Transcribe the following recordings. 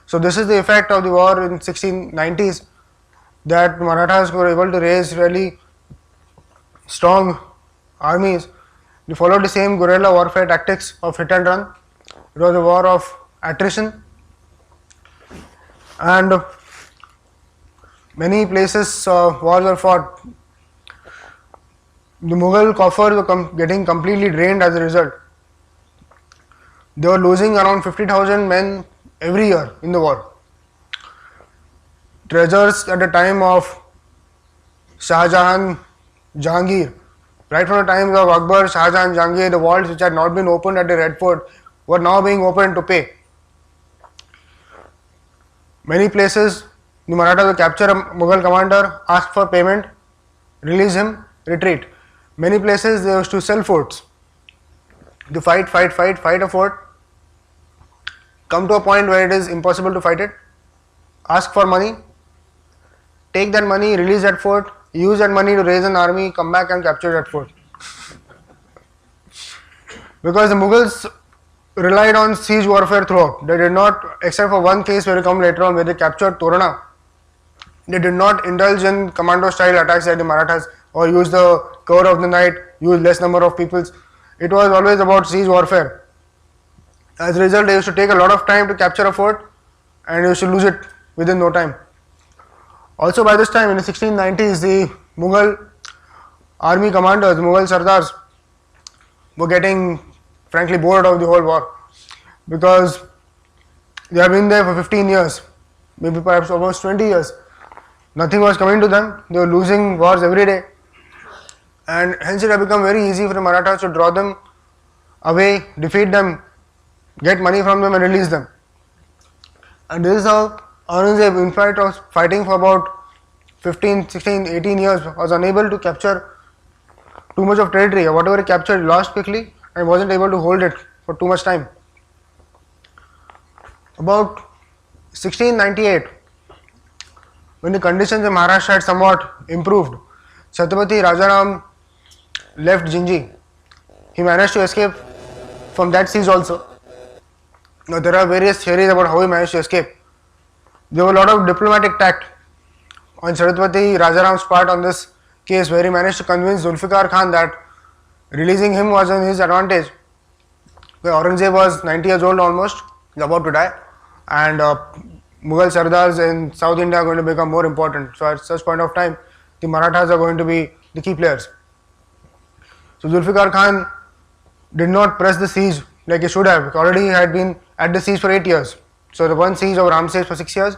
So this is the effect of the war in 1690s, that Marathas were able to raise really strong armies. They followed the same guerrilla warfare tactics of hit and run. It was a war of attrition, and many places wars were fought. The Mughal coffers were getting completely drained as a result. They were losing around 50,000 men every year in the war. Treasures at the time of Shah Jahan, Jahangir, right from the times of Akbar, Shah Jahan, Jahangir, the vaults which had not been opened at the Red Fort were now being opened to pay. Many places, the Marathas would capture a Mughal commander, ask for payment, release him, retreat. Many places they used to sell forts. To fight a fort, come to a point where it is impossible to fight it, ask for money, take that money, release that fort, use that money to raise an army, come back and capture that fort. Because the Mughals relied on siege warfare throughout. They did not, except for one case where we come later on where they captured Torana, they did not indulge in commando style attacks like the Marathas or use the cover of the night, use less number of peoples. It was always about siege warfare. As a result, they used to take a lot of time to capture a fort and they used to lose it within no time. Also by this time in the 1690s, the Mughal army commanders, the Mughal Sardars were getting frankly bored of the whole war because they have been there for 15 years, maybe perhaps almost 20 years. Nothing was coming to them, they were losing wars every day, and hence it had become very easy for the Marathas to draw them away, defeat them, get money from them and release them. And this is how Aurangzeb, in fact, was fighting for about 15, 16, 18 years, was unable to capture too much of territory. Whatever he captured, he lost quickly and wasn't able to hold it for too much time. About 1698, when the conditions in Maharashtra had somewhat improved, Chhatrapati Rajaram left Jinji. He managed to escape from that siege also. Now there are various theories about how he managed to escape. There were a lot of diplomatic tact on Chhatrapati Rajaram's part on this case, where he managed to convince Zulfikar Khan that releasing him was in his advantage. Where Aurangzeb was 90 years old almost, he was about to die, and Mughal Sardars in South India are going to become more important. So at such point of time, the Marathas are going to be the key players. So Zulfikar Khan did not press the siege like he should have. He already had been at the siege for 8 years. So the one siege of Ramses for 6 years,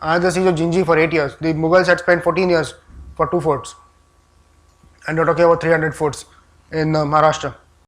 another siege of Jinji for 8 years. The Mughals had spent 14 years for 2 forts. And we are talking about 300 forts in Maharashtra.